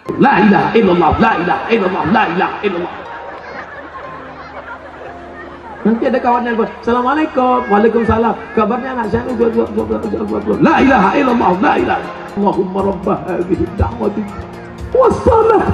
La ilaha illallah, la ilaha illallah, la ilaha illallah. Nanti ada kawan yang Assalamualaikum, waalaikumsalam. Kabarnya anak saya la ilaha illallah, la ilaha. Allahumma rabbah hadhihi da'wati wassalam.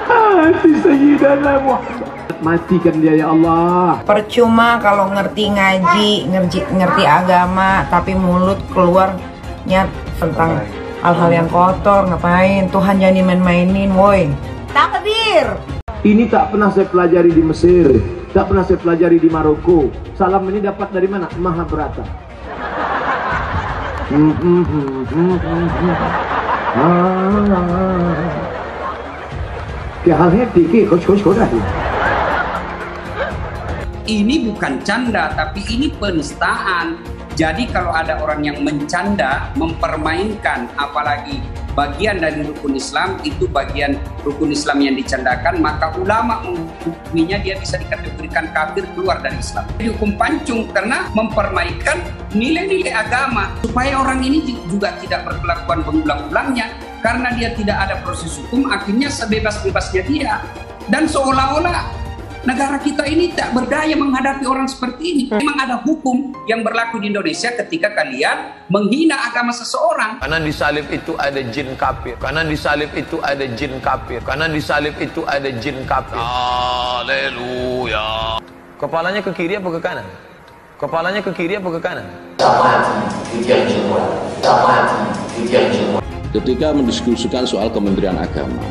Ati sayyidana Muhammad. Matikan dia ya Allah. Percuma kalau ngerti ngaji, ngerti agama, tapi mulut keluarnya tentang hal-hal yang kotor. Ngapain? Tuhan jangan dimain-mainin, woi. Takbir. Ini tak pernah saya pelajari di Mesir, tak pernah saya pelajari di Maroko. Salam ini dapat dari mana? Mahabharata. Ini bukan canda, tapi ini penistaan. Jadi kalau ada orang yang mencanda, mempermainkan, apalagi bagian dari rukun Islam, itu bagian rukun Islam yang dicandakan, maka ulama menghukuminya dia bisa dikategorikan kafir, keluar dari Islam. Dihukum pancung karena mempermainkan nilai-nilai agama. Supaya orang ini juga tidak berkelakuan berulang-ulangnya, karena dia tidak ada proses hukum, akhirnya sebebas-bebasnya dia. Dan seolah-olah negara kita ini tak berdaya menghadapi orang seperti ini. Memang ada hukum yang berlaku di Indonesia ketika kalian menghina agama seseorang. Karena di salib itu ada jin kafir. Karena di salib itu ada jin kafir. Karena di salib itu ada jin kafir. Haleluya. Kepalanya ke kiri apa ke kanan? Kepalanya ke kiri apa ke kanan? Ketika mendiskusikan soal Kementerian Agama,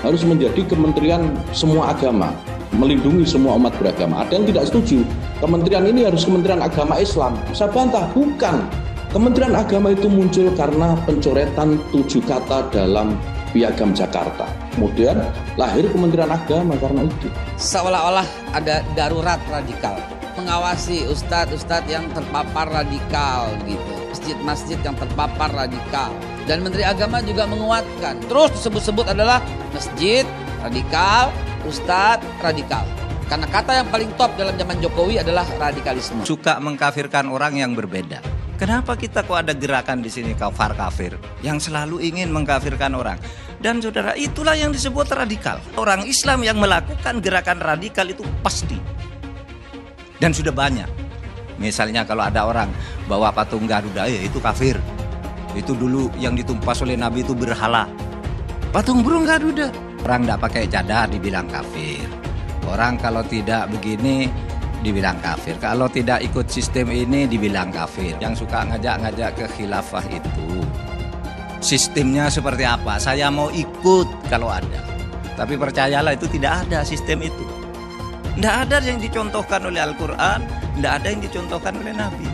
harus menjadi kementerian semua agama, melindungi semua umat beragama. Ada yang tidak setuju, kementerian ini harus Kementerian Agama Islam. Saya bantah, bukan. Kementerian Agama itu muncul karena pencoretan 7 kata dalam Piagam Jakarta. Kemudian lahir Kementerian Agama karena itu. Seolah-olah ada darurat radikal, mengawasi ustadz-ustadz yang terpapar radikal gitu, masjid-masjid yang terpapar radikal. Dan Menteri Agama juga menguatkan, terus disebut-sebut adalah masjid radikal, ustadz radikal. Karena kata yang paling top dalam zaman Jokowi adalah radikalisme. Suka mengkafirkan orang yang berbeda. Kenapa kita kok ada gerakan di sini kafir yang selalu ingin mengkafirkan orang? Dan saudara, itulah yang disebut radikal. Orang Islam yang melakukan gerakan radikal itu pasti. Dan sudah banyak. Misalnya kalau ada orang bawa patung Garuda, itu kafir. Itu dulu yang ditumpas oleh Nabi itu berhala. Patung burung Garuda. Orang tidak pakai cadar dibilang kafir. Orang kalau tidak begini dibilang kafir. Kalau tidak ikut sistem ini dibilang kafir. Yang suka ngajak-ngajak ke khilafah itu sistemnya seperti apa? Saya mau ikut kalau ada. Tapi percayalah itu tidak ada sistem itu. Tidak ada yang dicontohkan oleh Al-Quran, tidak ada yang dicontohkan oleh Nabi.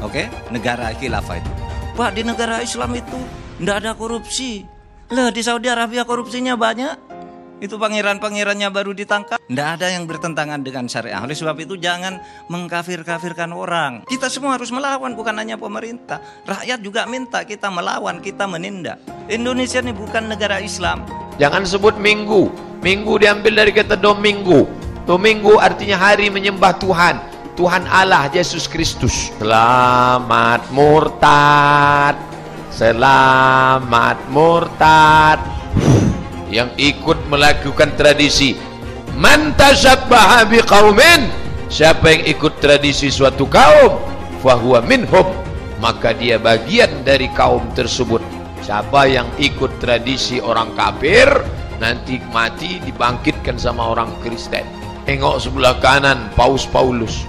Oke? Negara khilafah itu. Pak, di negara Islam itu tidak ada korupsi. Lah, di Saudi Arabia korupsinya banyak. Itu pangeran-pangerannya baru ditangkap. Tidak ada yang bertentangan dengan syariah. Oleh sebab itu jangan mengkafir-kafirkan orang. Kita semua harus melawan, bukan hanya pemerintah. Rakyat juga minta kita melawan, kita menindak. Indonesia ini bukan negara Islam. Jangan sebut minggu. Minggu diambil dari kata domingo. Domingo artinya hari menyembah Tuhan. Tuhan Allah Yesus Kristus. Selamat murtad. Selamat murtad. Yang ikut melakukan tradisi. Man tashabbaha biqaumin, siapa yang ikut tradisi suatu kaum, fahuwa minhum, maka dia bagian dari kaum tersebut. Siapa yang ikut tradisi orang kafir, nanti mati dibangkitkan sama orang Kristen. Tengok sebelah kanan Paus Paulus,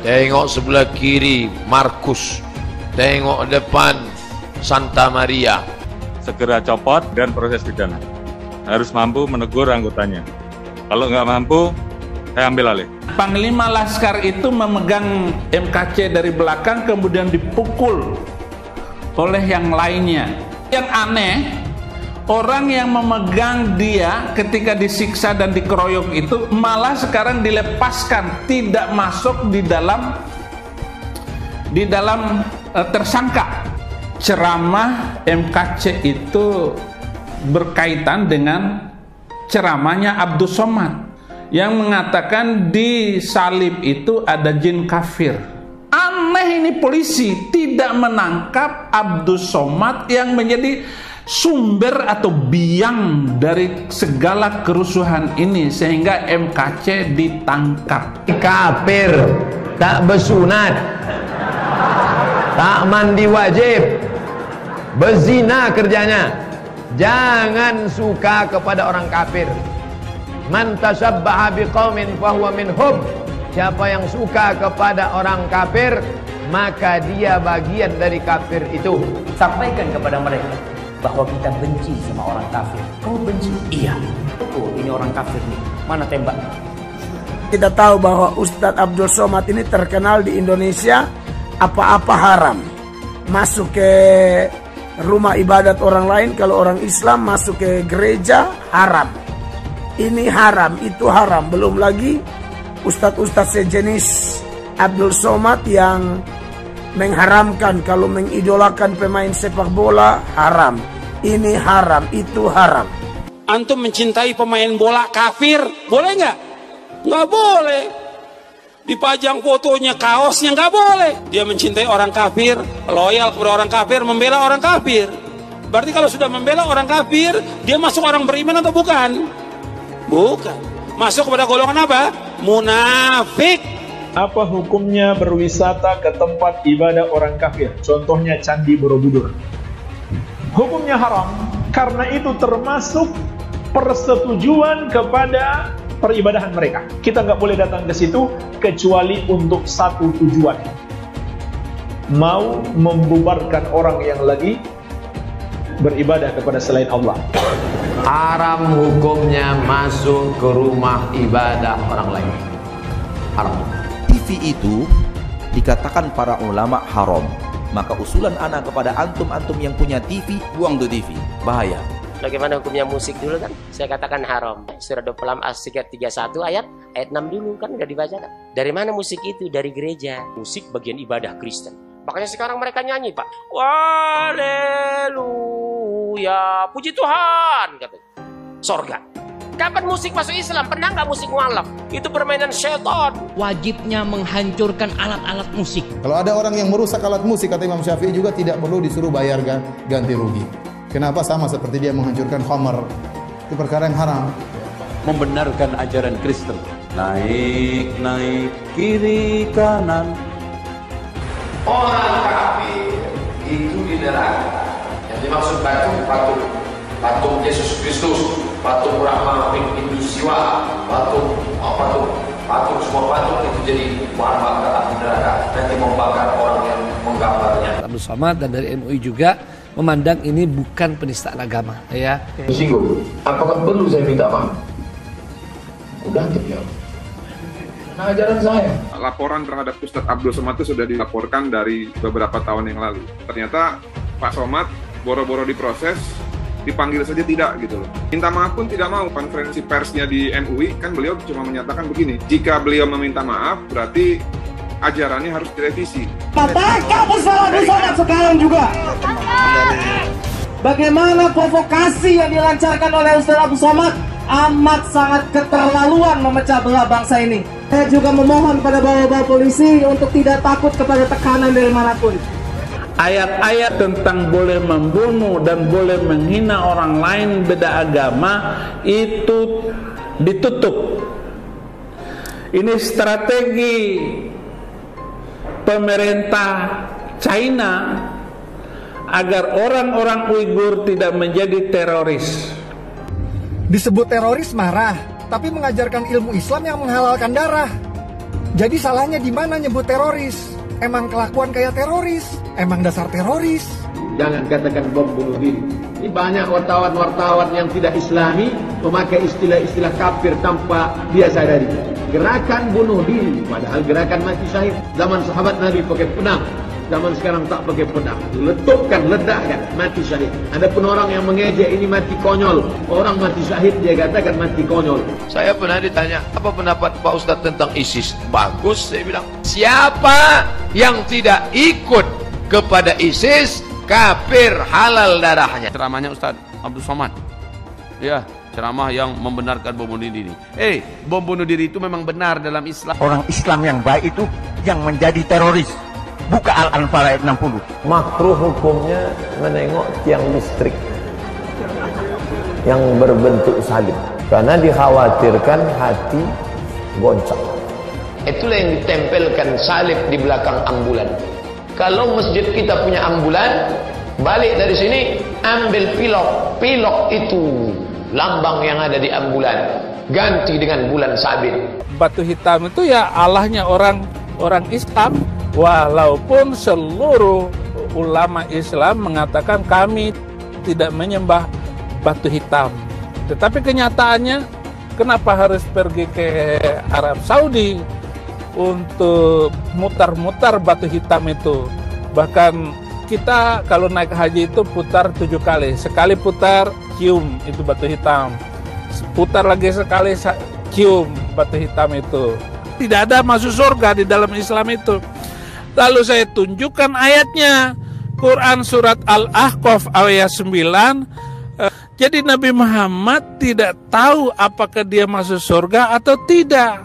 tengok sebelah kiri Markus, tengok depan Santa Maria. Segera copot dan proses pidana. Harus mampu menegur anggotanya. Kalau nggak mampu, saya ambil alih. Panglima Laskar itu memegang MKC dari belakang kemudian dipukul oleh yang lainnya. Yang aneh, orang yang memegang dia ketika disiksa dan dikeroyok itu malah sekarang dilepaskan, tidak masuk di dalam tersangka. Ceramah MKC itu berkaitan dengan ceramahnya Abdus Somad yang mengatakan di salib itu ada jin kafir. Aneh, ini polisi tidak menangkap Abdus Somad yang menjadi sumber atau biang dari segala kerusuhan ini sehingga MKC ditangkap. Kafir, tak bersunat, tak mandi wajib, berzina kerjanya. Jangan suka kepada orang kafir. Man tashabbaha biqaumin fahuwa minhum. Siapa yang suka kepada orang kafir, maka dia bagian dari kafir itu. Sampaikan kepada mereka bahwa kita benci sama orang kafir. Kau benci? Iya. Oh, ini orang kafir nih. Mana tembak? Kita tahu bahwa Ustadz Abdul Somad ini terkenal di Indonesia apa-apa haram. Masuk ke rumah ibadat orang lain, kalau orang Islam masuk ke gereja haram. Ini haram, itu haram. Belum lagi ustadz-ustadz sejenis Abdul Somad yang mengharamkan kalau mengidolakan pemain sepak bola haram. Ini haram, itu haram. Antum mencintai pemain bola kafir, boleh nggak? Nggak boleh. Dipajang fotonya, kaosnya, nggak boleh. Dia mencintai orang kafir, loyal kepada orang kafir, membela orang kafir. Berarti kalau sudah membela orang kafir, dia masuk orang beriman atau bukan? Bukan. Masuk kepada golongan apa? Munafik. Apa hukumnya berwisata ke tempat ibadah orang kafir? Contohnya Candi Borobudur. Hukumnya haram, karena itu termasuk persetujuan kepada peribadahan mereka. Kita nggak boleh datang ke situ kecuali untuk satu tujuan. Mau membubarkan orang yang lagi beribadah kepada selain Allah. Haram hukumnya masuk ke rumah ibadah orang lain. Haram. TV itu dikatakan para ulama haram. Maka usulan ana kepada antum-antum yang punya TV, buang tuh TV. Bahaya. Bagaimana hukumnya musik dulu kan? Saya katakan haram. Surah 26 As-Sikat 31 ayat 6 dulu kan udah dibacakan. Dari mana musik itu? Dari gereja. Musik bagian ibadah Kristen. Makanya sekarang mereka nyanyi, Pak. Haleluya, puji Tuhan, kata. Sorga. Kapan musik masuk Islam? Pernah nggak musik mualaf? Itu permainan setan. Wajibnya menghancurkan alat-alat musik. Kalau ada orang yang merusak alat musik, kata Imam Syafi'i juga tidak perlu disuruh bayar ganti rugi. Kenapa? Sama seperti dia menghancurkan khamar. Itu perkara yang haram. Membenarkan ajaran Kristen. Naik, naik, kiri, kanan. Orang kafir itu di neraka. Yang dimaksud patung Yesus Kristus, patung Brahma, Hindu Siwa, patung semua patung itu jadi bahan bakar api neraka. Nanti membakar orang yang menggambarnya. Abdul Somad dan dari MUI juga memandang ini bukan penistaan agama, ya. Singgung. Apakah perlu saya minta maaf? Udah ya. Nah, ajaran saya. Laporan terhadap Ustadz Abdul Somad itu sudah dilaporkan dari beberapa tahun yang lalu. Ternyata Pak Somad boro-boro diproses, dipanggil saja tidak gitu loh. Minta maaf pun tidak mau. Konferensi persnya di MUI kan beliau cuma menyatakan begini, jika beliau meminta maaf berarti ajarannya harus direvisi. Apakah bersalah Abdul Somad sekarang juga? Bagaimana provokasi yang dilancarkan oleh Ustaz Abdul Somad amat sangat keterlaluan memecah belah bangsa ini. Saya juga memohon pada bapak-bapak polisi untuk tidak takut kepada tekanan dari manapun. Ayat-ayat tentang boleh membunuh dan boleh menghina orang lain beda agama itu ditutup. Ini strategi pemerintah China agar orang-orang Uighur tidak menjadi teroris. Disebut teroris marah, tapi mengajarkan ilmu Islam yang menghalalkan darah. Jadi salahnya di mana nyebut teroris? Emang kelakuan kayak teroris? Emang dasar teroris? Jangan katakan bom bunuh diri. Ini banyak wartawan-wartawan yang tidak Islami memakai istilah-istilah kafir tanpa dia sadari. Gerakan bunuh diri, padahal gerakan mati syahid. Zaman sahabat Nabi pakai pedang, zaman sekarang tak pakai pedang. Letupkan, ledakkan, mati syahid. Ada pun orang yang mengejek ini mati konyol. Orang mati syahid dia katakan mati konyol. Saya pernah ditanya, apa pendapat Pak Ustadz tentang ISIS? Bagus, saya bilang. Siapa yang tidak ikut kepada ISIS, kafir, halal darahnya. Ceramahnya Ustadz Abdul Somad. Ya, ceramah yang membenarkan bom bunuh diri. Bom bunuh diri itu memang benar dalam Islam. Orang Islam yang baik itu yang menjadi teroris. Buka Al-Anfal ayat 60. Makruh hukumnya menengok tiang listrik. yang berbentuk salib, karena dikhawatirkan hati goncang. Itulah yang ditempelkan salib di belakang ambulan. Kalau masjid kita punya ambulan, balik dari sini ambil pilok itu lambang yang ada di ambulan, ganti dengan bulan sabit. Batu hitam itu ya Allahnya orang Islam, walaupun seluruh ulama Islam mengatakan kami tidak menyembah batu hitam. Tetapi kenyataannya, kenapa harus pergi ke Arab Saudi untuk mutar-mutar batu hitam itu? Bahkan kita kalau naik haji itu putar 7 kali. Sekali putar, cium itu batu hitam. Putar lagi sekali, cium batu hitam itu. Tidak ada masuk surga di dalam Islam itu. Lalu saya tunjukkan ayatnya. Quran surat Al-Ahqaf ayat 9. Jadi Nabi Muhammad tidak tahu apakah dia masuk surga atau tidak.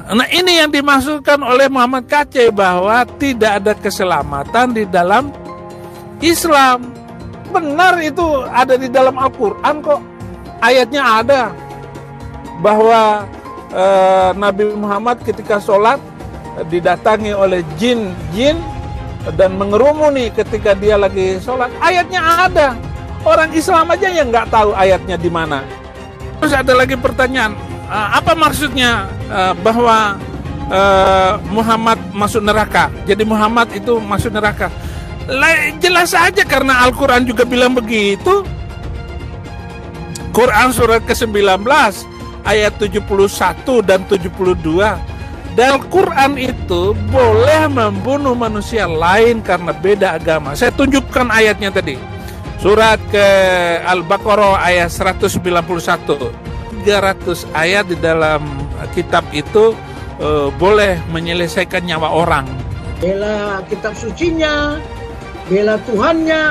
Nah ini yang dimaksudkan oleh Muhammad Kacai, bahwa tidak ada keselamatan di dalam Islam. Benar itu ada di dalam Al-Quran kok. Ayatnya ada bahwa Nabi Muhammad ketika sholat didatangi oleh jin dan mengerumuni ketika dia lagi sholat. Ayatnya ada. Orang Islam aja yang nggak tahu ayatnya di mana. Terus ada lagi pertanyaan, apa maksudnya bahwa Muhammad masuk neraka? Jadi Muhammad itu masuk neraka? Jelas saja karena Al-Quran juga bilang begitu. Quran surat ke-19 ayat 71 dan 72. Dan Al-Quran itu boleh membunuh manusia lain karena beda agama. Saya tunjukkan ayatnya tadi. Surat ke Al-Baqarah ayat 191. 300 ayat di dalam kitab itu boleh menyelesaikan nyawa orang. Bela kitab sucinya, bela Tuhannya,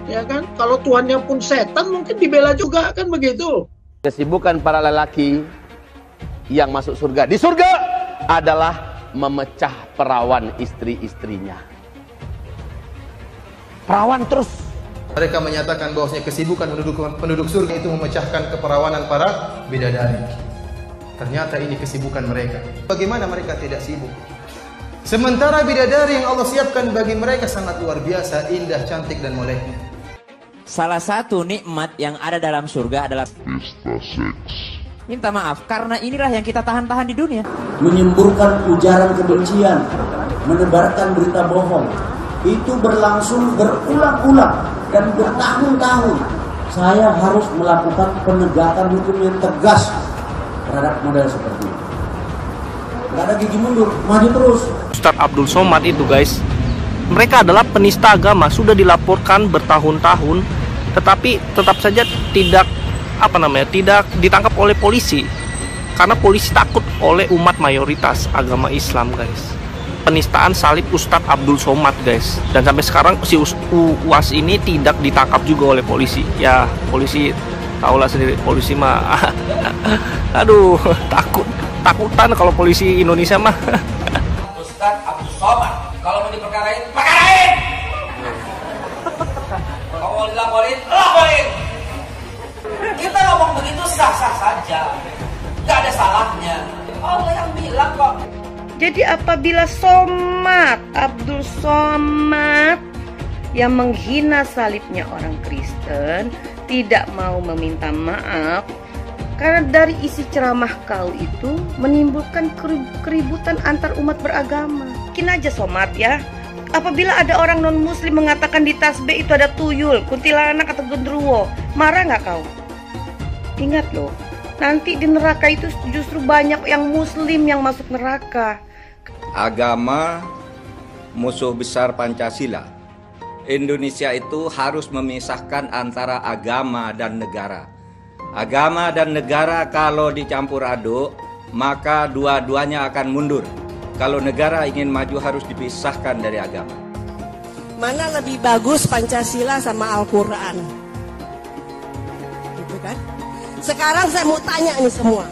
ya kan? Kalau Tuhannya pun setan mungkin dibela juga, kan begitu. Kesibukan para lelaki yang masuk surga di surga adalah memecah perawan istri-istrinya. Perawan terus. Mereka menyatakan bahwasanya kesibukan penduduk surga itu memecahkan keperawanan para bidadari. Ternyata ini kesibukan mereka. Bagaimana mereka tidak sibuk? Sementara bidadari yang Allah siapkan bagi mereka sangat luar biasa, indah, cantik dan moleknya. Salah satu nikmat yang ada dalam surga adalah pesta seks. Minta maaf, karena inilah yang kita tahan-tahan di dunia. Menyemburkan ujaran kebencian, menebarkan berita bohong, itu berlangsung berulang-ulang dan bertahun-tahun. Saya harus melakukan penegakan hukum yang tegas terhadap model seperti ini. Gak ada gigi mundur, maju terus. Ustadz Abdul Somad itu guys, mereka adalah penista agama, sudah dilaporkan bertahun-tahun, tetapi tetap saja tidak ditangkap oleh polisi, karena polisi takut oleh umat mayoritas agama Islam guys. Penistaan salib Ustadz Abdul Somad guys, dan sampai sekarang si UAS ini tidak ditangkap juga oleh polisi. Ya polisi tahulah sendiri, polisi mah aduh takutan kalau polisi Indonesia mah. Ustadz Abdul Somad kalau mau diperkarain, perkarain. Kalau mau dilaporin, laporin. Kita ngomong begitu sah-sah saja, nggak ada salahnya. Allah yang bilang kok. Jadi apabila Abdul Somad yang menghina salibnya orang Kristen tidak mau meminta maaf, karena dari isi ceramah kau itu menimbulkan keributan antar umat beragama. Mungkin aja Somad ya, apabila ada orang non muslim mengatakan di tasbih itu ada tuyul, kuntilanak atau genderuwo, marah nggak kau? Ingat loh, nanti di neraka itu justru banyak yang muslim yang masuk neraka. Agama musuh besar Pancasila. Indonesia itu harus memisahkan antara agama dan negara. Agama dan negara kalau dicampur aduk, maka dua-duanya akan mundur. Kalau negara ingin maju harus dipisahkan dari agama. Mana lebih bagus Pancasila sama Al-Quran? Gitu kan? Sekarang saya mau tanya nih semua.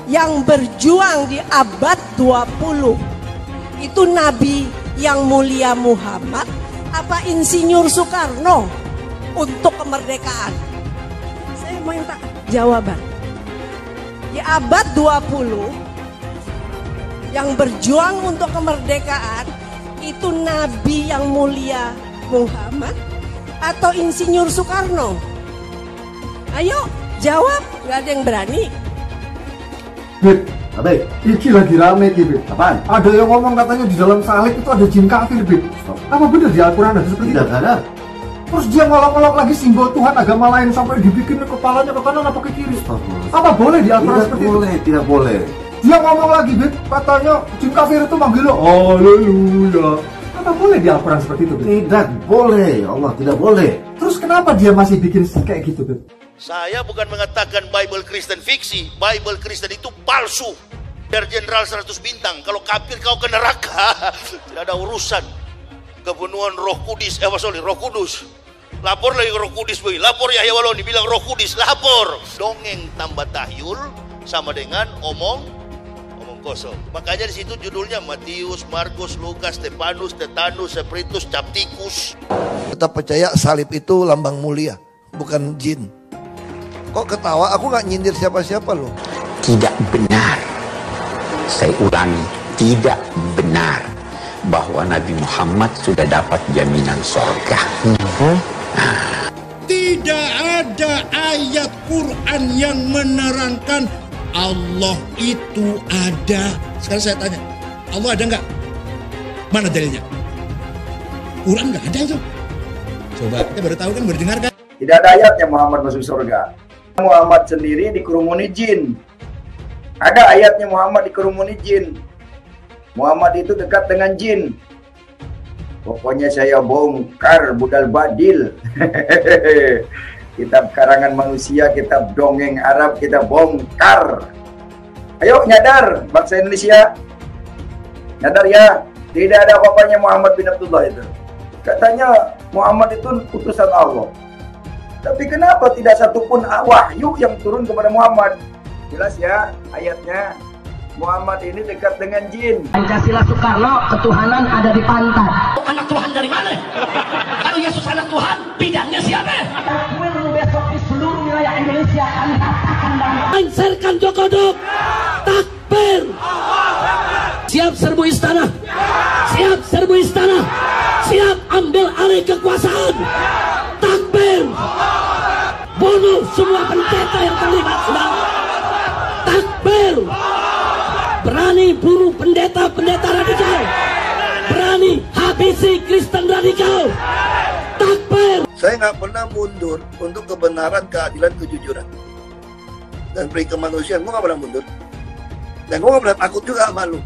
Yang berjuang di abad 20 itu Nabi yang mulia Muhammad apa Insinyur Soekarno? untuk kemerdekaan? Saya mau minta jawaban. Di abad 20 yang berjuang untuk kemerdekaan itu Nabi yang mulia Muhammad atau Insinyur Soekarno? Ayo jawab, nggak ada yang berani. Beb, iki lagi rame Beb. Apaan? Ada yang ngomong katanya di dalam salib itu ada jin kafir, Beb. Apa benar di Al-Quran ada seperti itu? Tidak ada. Terus dia ngolok-ngolok lagi simbol Tuhan agama lain sampai dibikin kepalanya ke kanan apa ke kiri. Apa boleh di Al-Quran seperti itu? Tidak boleh. Dia ngomong lagi, Beb, katanya jin kafir itu manggil lo haleluya. Apa boleh di Al-Quran seperti itu, Beb? Tidak boleh, Allah tidak boleh. Terus kenapa dia masih bikin kayak gitu, Beb? Saya bukan mengatakan Bible Kristen fiksi. Bible Kristen itu palsu. Biar jenderal 100 bintang. Kalau kafir kau ke neraka. Tidak ada urusan. Kebunuhan Roh Kudus. Roh Kudus. Lapor lagi Roh Kudus. Lapor Yahya Waloni bilang Roh Kudus. Lapor. Dongeng tambah tahyul sama dengan omong kosong. Makanya di situ judulnya Matius, Markus, Lukas, Stefanus, Tetanus, Spiritus, Captikus. Tetap percaya salib itu lambang mulia, bukan jin. Kok ketawa? Aku nggak nyindir siapa-siapa loh. Tidak benar. Saya ulangi, tidak benar bahwa Nabi Muhammad sudah dapat jaminan surga. Tidak ada ayat Quran yang menerangkan Allah itu ada. Sekarang saya tanya, Allah ada nggak? Mana dalilnya? Quran nggak ada itu. Coba kita baru tahu kan, baru dengar kan? Tidak ada ayatnya Muhammad masuk surga. Muhammad sendiri dikerumuni jin. Ada ayatnya Muhammad dikerumuni jin. Muhammad itu dekat dengan jin. Pokoknya saya bongkar budal badil. Kitab karangan manusia, kitab dongeng Arab kita bongkar. Ayo nyadar bangsa Indonesia. Nyadar ya, tidak ada apa-apanya Muhammad bin Abdullah itu. Katanya Muhammad itu utusan Allah. Tapi kenapa tidak satupun wahyu yang turun kepada Muhammad? Jelas ya ayatnya. Muhammad ini dekat dengan jin. Pancasila Soekarno, ketuhanan ada di pantat. Anak Tuhan dari mana? Kalau Yesus anak Tuhan, bidangnya siapa? Besok di seluruh wilayah Indonesia kami katakan dan Lancarkan Jokodok. Takbir. Siap serbu istana. Siap serbu istana. Siap ambil alih kekuasaan. Takbir. Bunuh semua pendeta yang terlibat. Takbir. Berani bunuh pendeta-pendeta radikal. Berani habisi Kristen radikal. Takbir. Saya nggak pernah mundur untuk kebenaran, keadilan, kejujuran, dan peri kemanusiaan. Gue nggak pernah mundur. Dan gue nggak pernah takut juga sama lu.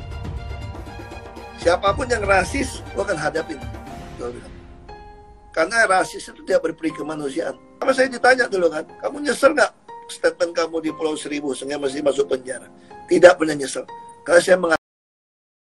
Siapapun yang rasis, gue akan hadapin. Karena rasis itu tidak berperi kemanusiaan. Sama saya ditanya dulu kan, kamu nyesel nggak statement kamu di Pulau Seribu sehingga masih masuk penjara? Tidak pernah nyesel. Karena saya